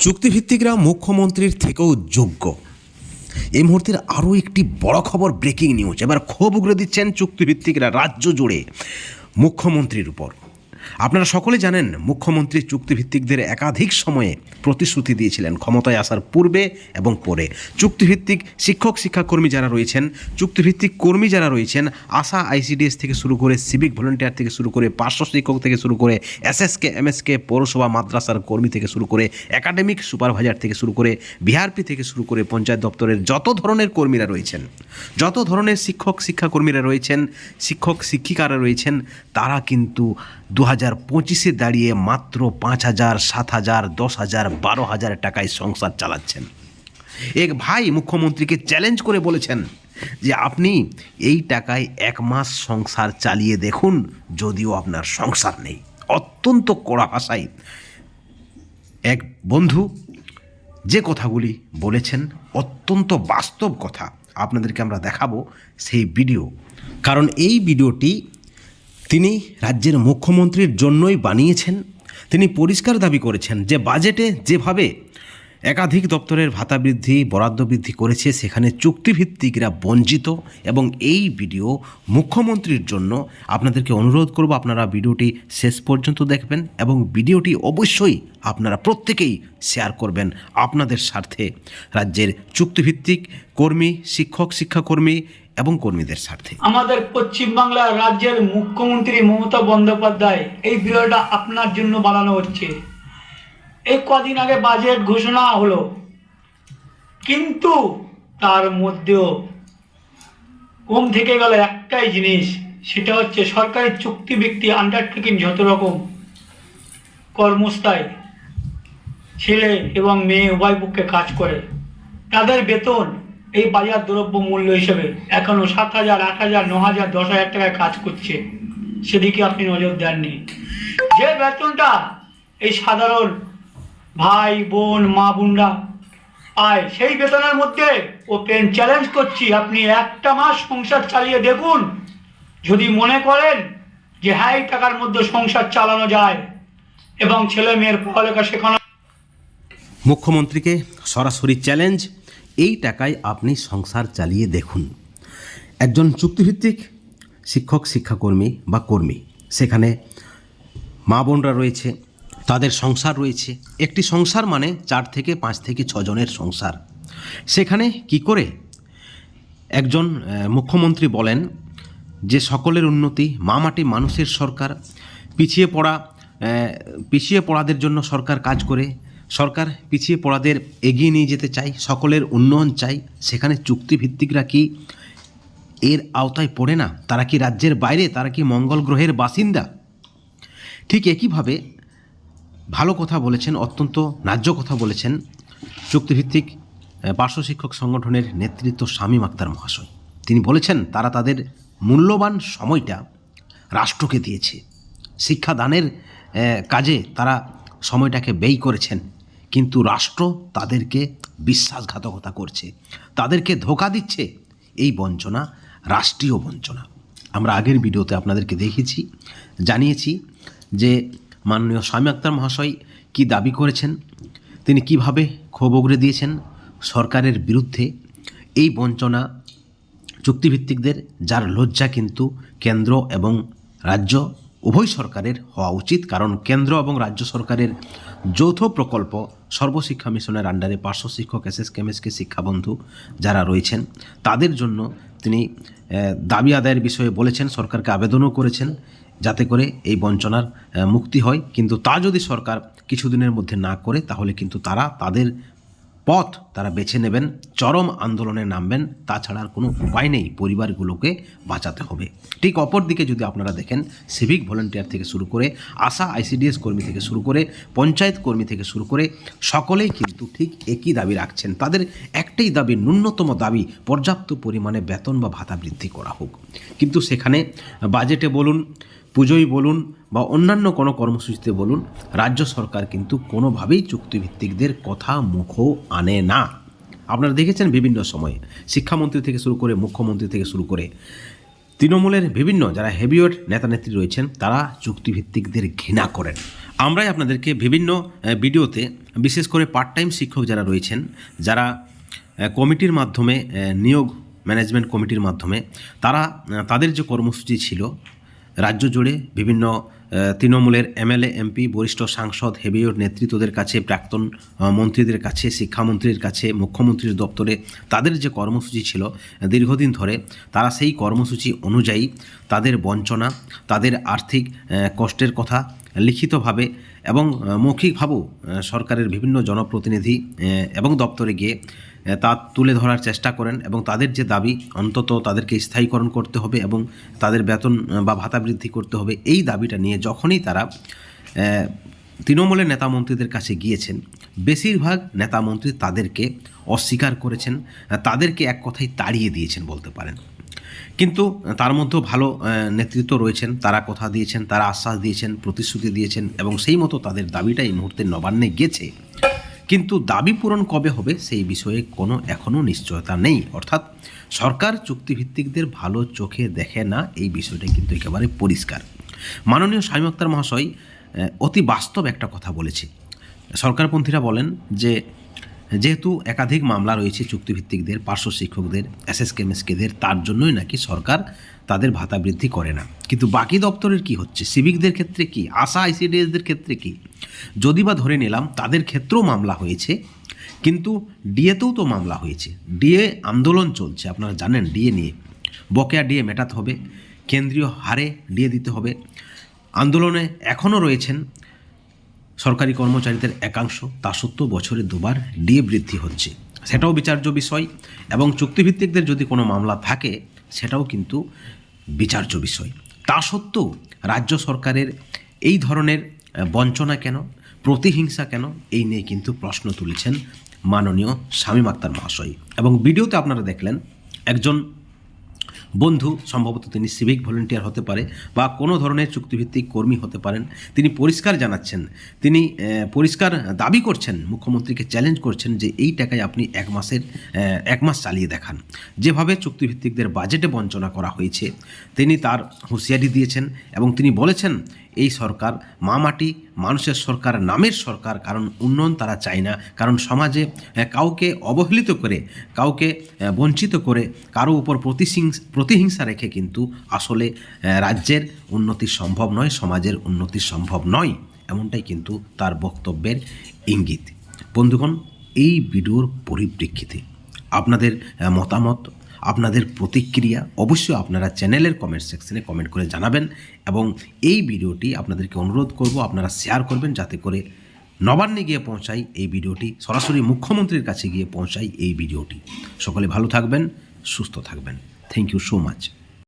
চুক্তিভিত্তিকরা মুখ্যমন্ত্রীর থেকেও যোগ্য। এই মুহূর্তের আরও একটি বড় খবর, ব্রেকিং নিউজ। এবার ক্ষোভ উগরে দিচ্ছেন চুক্তিভিত্তিকরা রাজ্য জুড়ে মুখ্যমন্ত্রীর উপর। আপনারা সকলে জানেন, মুখ্যমন্ত্রী চুক্তিভিত্তিকদের একাধিক সময়ে প্রতিশ্রুতি দিয়েছিলেন ক্ষমতায় আসার পূর্বে এবং পরে। চুক্তিভিত্তিক শিক্ষক শিক্ষাকর্মী যারা রয়েছেন, চুক্তিভিত্তিক কর্মী যারা রয়েছেন, আশা আইসিডিএস থেকে শুরু করে সিভিক ভলেন্টিয়ার থেকে শুরু করে পার্শ্ব শিক্ষক থেকে শুরু করে এসএসকে এমএসকে পৌরসভা মাদ্রাসার কর্মী থেকে শুরু করে একাডেমিক সুপারভাইজার থেকে শুরু করে বিআরপি থেকে শুরু করে পঞ্চায়েত দপ্তরের যত ধরনের কর্মীরা রয়েছেন, যত ধরনের শিক্ষক শিক্ষাকর্মীরা রয়েছেন, শিক্ষক শিক্ষিকারা রয়েছেন, তারা কিন্তু 2025-এ দাঁড়িয়ে মাত্র 5,000, 7,000, 10,000, 12,000 টাকায় সংসার চালাচ্ছেন। এক ভাই মুখ্যমন্ত্রীকে চ্যালেঞ্জ করে বলেছেন যে আপনি এই টাকায় 1 মাস সংসার চালিয়ে দেখুন, যদিও আপনার সংসার নেই। অত্যন্ত কড়া ভাষায় এক বন্ধু যে কথাগুলি বলেছেন, অত্যন্ত বাস্তব কথা। আপনাদেরকে আমরা দেখাবো সেই ভিডিও, কারণ এই ভিডিওটি তিনি রাজ্যের মুখ্যমন্ত্রীর জন্যই বানিয়েছেন। তিনি পরিষ্কার দাবি করেছেন যে বাজেটে যেভাবে একাধিক দপ্তরের ভাতা বৃদ্ধি, বরাদ্দ বৃদ্ধি করেছে, সেখানে চুক্তিভিত্তিকরা বঞ্চিত। এবং এই ভিডিও মুখ্যমন্ত্রীর জন্য। আপনাদেরকে অনুরোধ করব আপনারা ভিডিওটি শেষ পর্যন্ত দেখবেন এবং ভিডিওটি অবশ্যই আপনারা প্রত্যেকেই শেয়ার করবেন আপনাদের স্বার্থে, রাজ্যের চুক্তিভিত্তিক কর্মী, শিক্ষক শিক্ষাকর্মী এবং কর্মীদের স্বার্থে। আমাদের পশ্চিমবাংলার রাজ্যের মুখ্যমন্ত্রী মমতা বন্দ্যোপাধ্যায় এই ভিডিওটা আপনার জন্য বানানো হচ্ছে। এই কদিন আগে বাজেট ঘোষণা হলো, কিন্তু তার মধ্যেও কম থেকে গেল একটাই জিনিস, সেটা হচ্ছে সরকারি চুক্তিভিত্তিক আন্ডারটেকিং যত রকম কর্মস্থায় ছেলে এবং মেয়ে উভয় পক্ষে কাজ করে, তাদের বেতন এই বাজার দ্রব্য মূল্য হিসেবে এখনও 7,000, 8,000, 9,000, 10,000 টাকায় কাজ করছে। সেদিকে আপনি নজর দেননি। যে বেতনটা এই সাধারণ ভাই বোন মা বোনরা পায়, সেই বেতনের মধ্যে ওপেন চ্যালেঞ্জ করছি, আপনি 1 মাস সংসার চালিয়ে দেখুন। যদি মনে করেন যে হ্যাঁ এই টাকার মধ্যে সংসার চালানো যায় এবং ছেলে মেয়ের পড়ালেখা শেখানো। মুখ্যমন্ত্রীকে সরাসরি চ্যালেঞ্জ, এই টাকায় আপনি সংসার চালিয়ে দেখুন। একজন চুক্তিভিত্তিক শিক্ষক শিক্ষাকর্মী বা কর্মী, সেখানে মা বোনরা রয়েছে, তাদের সংসার রয়েছে। একটি সংসার মানে 4 থেকে 5 থেকে 6 জনের সংসার। সেখানে কি করে একজন মুখ্যমন্ত্রী বলেন যে সকলের উন্নতি, মা মাটি মানুষের সরকার, পিছিয়ে পড়াদের জন্য সরকার কাজ করে, সরকার পিছিয়ে পড়াদের এগিয়ে নিয়ে যেতে চাই, সকলের উন্নয়ন চাই। সেখানে চুক্তিভিত্তিকরা কি এর আওতায় পড়ে না? তারা কি রাজ্যের বাইরে? তারা কি মঙ্গল গ্রহের বাসিন্দা? ঠিক একইভাবে ভালো কথা বলেছেন, অত্যন্ত ন্যায্য কথা বলেছেন চুক্তিভিত্তিক পার্শ্ব শিক্ষক সংগঠনের নেতৃত্ব শামীম আক্তার মহাশয়। তিনি বলেছেন তারা তাদের মূল্যবান সময়টা রাষ্ট্রকে দিয়েছে, শিক্ষাদানের কাজে তারা সময়টাকে ব্যয় করেছেন, কিন্তু রাষ্ট্র তাদেরকে বিশ্বাসঘাতকতা করছে, তাদেরকে ধোঁকা দিচ্ছে। এই বঞ্চনা রাষ্ট্রীয় বঞ্চনা। আমরা আগের ভিডিওতে আপনাদেরকে দেখেছি, জানিয়েছি যে মাননীয় শামীম আক্তার মহাশয় কি দাবি করেছেন, তিনি কিভাবে ক্ষোভ উগরে দিয়েছেন সরকারের বিরুদ্ধে। এই বঞ্চনা চুক্তিভিত্তিকদের, যার লজ্জা কিন্তু কেন্দ্র এবং রাজ্য উভয় সরকারের হওয়া উচিত। কারণ কেন্দ্র এবং রাজ্য সরকারের যৌথ প্রকল্প সর্বশিক্ষা মিশনের আন্ডারে পার্শ্ব শিক্ষক, এসএসকে এমএসকে শিক্ষাবন্ধু যারা রয়েছেন, তাদের জন্য তিনি দাবি আদায়ের বিষয়ে বলেছেন, সরকারকে আবেদনও করেছেন যাতে করে এই বঞ্চনার মুক্তি হয়। কিন্তু তা যদি সরকার কিছুদিনের মধ্যে না করে, তাহলে কিন্তু তারা তাদের পথ তারা বেছে নেবেন, চরম আন্দোলনে নামবেন। তাছাড়া আর কোনো উপায় নেই, পরিবারগুলোকে বাঁচাতে হবে। ঠিক অপর দিকে যদি আপনারা দেখেন, সিভিক ভলেন্টিয়ার থেকে শুরু করে আশা আইসিডিএস কর্মী থেকে শুরু করে পঞ্চায়েত কর্মী থেকে শুরু করে সকলেই কিন্তু ঠিক একই দাবি রাখছেন। তাদের একটাই দাবি, ন্যূনতম দাবি, পর্যাপ্ত পরিমাণে বেতন বা ভাতা বৃদ্ধি করা হোক। কিন্তু সেখানে বাজেটে বলুন, পুজোয় বলুন বা অন্যান্য কোনো কর্মসূচিতে বলুন, রাজ্য সরকার কিন্তু কোনোভাবেই চুক্তিভিত্তিকদের কথা মুখও আনে না। আপনারা দেখেছেন বিভিন্ন সময়ে শিক্ষামন্ত্রী থেকে শুরু করে মুখ্যমন্ত্রী থেকে শুরু করে তৃণমূলের বিভিন্ন যারা হেভিওয়েট নেতা নেত্রী রয়েছেন তারা চুক্তিভিত্তিকদের ঘৃণা করেন। আমরাই আপনাদেরকে বিভিন্ন ভিডিওতে বিশেষ করে পার্ট টাইম শিক্ষক যারা রয়েছেন, যারা কমিটির মাধ্যমে নিয়োগ ম্যানেজমেন্ট কমিটির মাধ্যমে তারা তাদের যে কর্মসূচি ছিল রাজ্য জুড়ে বিভিন্ন তৃণমূলের এমএলএ এমপি বরিষ্ঠ সাংসদ হেভিওয়েট নেতৃত্বদের কাছে, প্রাক্তন মন্ত্রীদের কাছে, শিক্ষামন্ত্রীর কাছে, মুখ্যমন্ত্রীর দপ্তরে তাদের যে কর্মসূচি ছিল দীর্ঘদিন ধরে, তারা সেই কর্মসূচি অনুযায়ী তাদের বঞ্চনা, তাদের আর্থিক কষ্টের কথা লিখিতভাবে এবং মৌখিকভাবেও সরকারের বিভিন্ন জনপ্রতিনিধি এবং দপ্তরে গিয়ে তা তুলে ধরার চেষ্টা করেন এবং তাদের যে দাবি অন্তত তাদেরকে স্থায়ীকরণ করতে হবে এবং তাদের বেতন বা ভাতা বৃদ্ধি করতে হবে, এই দাবিটা নিয়ে যখনই তারা তৃণমূলের নেতামন্ত্রীদের কাছে গিয়েছেন, বেশিরভাগ নেতামন্ত্রী তাদেরকে অস্বীকার করেছেন, তাদেরকে এক কথায় তাড়িয়ে দিয়েছেন বলতে পারেন। কিন্তু তার মধ্যেও ভালো নেতৃত্ব রয়েছেন, তারা কথা দিয়েছেন, তারা আশ্বাস দিয়েছেন, প্রতিশ্রুতি দিয়েছেন এবং সেই মতো তাদের দাবিটা এই মুহূর্তে নবান্নে গেছে। কিন্তু দাবি পূরণ কবে হবে সেই বিষয়ে কোনো এখনও নিশ্চয়তা নেই। অর্থাৎ সরকার চুক্তিভিত্তিকদের ভালো চোখে দেখে না, এই বিষয়টা কিন্তু একেবারে পরিষ্কার। মাননীয় শামীম আখতার মহাশয় অতি বাস্তব একটা কথা বলেছে। সরকারপন্থীরা বলেন যে যেহেতু একাধিক মামলা রয়েছে চুক্তিভিত্তিকদের, পার্শ্ব শিক্ষকদের, এসএসকেএমএসকেদের, তার জন্যই নাকি সরকার তাদের ভাতা বৃদ্ধি করে না। কিন্তু বাকি দপ্তরের কি হচ্ছে? সিভিকদের ক্ষেত্রে কি? আশা আইসিডিএসদের ক্ষেত্রে কি? যদি বা ধরে নিলাম তাদের ক্ষেত্রেও মামলা হয়েছে, কিন্তু ডিএতেও তো মামলা হয়েছে। ডিএ আন্দোলন চলছে, আপনারা জানেন। ডিএ নিয়ে বকেয়া ডিএ মেটাতে হবে, কেন্দ্রীয় হারে ডিএ দিতে হবে। আন্দোলনে এখনও রয়েছেন সরকারি কর্মচারীদের একাংশ, তা সত্ত্বেও বছরে দুবার ডিএ বৃদ্ধি হচ্ছে, সেটাও বিচার্য বিষয়। এবং চুক্তিভিত্তিকদের যদি কোনো মামলা থাকে সেটাও কিন্তু বিচার্য বিষয়। তা সত্ত্বেও রাজ্য সরকারের এই ধরনের বঞ্চনা কেন, প্রতিহিংসা কেন, এই নিয়ে কিন্তু প্রশ্ন তুলেছেন মাননীয় শামীম আখতার মহাশয়। এবং ভিডিওতে আপনারা দেখলেন একজন বন্ধু, সম্ভবত তিনি সিভিক ভলেন্টিয়ার হতে পারে বা কোনো ধরনের চুক্তিভিত্তিক কর্মী হতে পারেন, তিনি পরিষ্কার জানাচ্ছেন, তিনি পরিষ্কার দাবি করছেন, মুখ্যমন্ত্রীকে চ্যালেঞ্জ করছেন যে এই টাকায় আপনি এক মাস চালিয়ে দেখান। যেভাবে চুক্তিভিত্তিকদের বাজেটে বঞ্চনা করা হয়েছে তিনি তার হুঁশিয়ারি দিয়েছেন এবং তিনি বলেছেন এই সরকার মা মাটি মানুষের সরকার, নামের সরকার, কারণ উন্নয়ন তারা চায় না। কারণ সমাজে কাউকে অবহেলিত করে, কাউকে বঞ্চিত করে, কারো উপর প্রতিহিংসা রেখে কিন্তু আসলে রাজ্যের উন্নতি সম্ভব নয়, সমাজের উন্নতি সম্ভব নয়, এমনটাই কিন্তু তার বক্তব্যের ইঙ্গিত। বন্ধুগণ, এই ভিডিওর পরিপ্রেক্ষিতে আপনাদের মতামত, আপনাদের প্রতিক্রিয়া অবশ্যই আপনারা চ্যানেলের কমেন্ট সেকশনে কমেন্ট করে জানাবেন এবং এই ভিডিওটি আপনাদেরকে অনুরোধ করব আপনারা শেয়ার করবেন, যাতে করে নবান্নে গিয়ে পৌঁছাই এই ভিডিওটি, সরাসরি মুখ্যমন্ত্রীর কাছে গিয়ে পৌঁছাই এই ভিডিওটি। সকলে ভালো থাকবেন, সুস্থ থাকবেন। Thank you so much.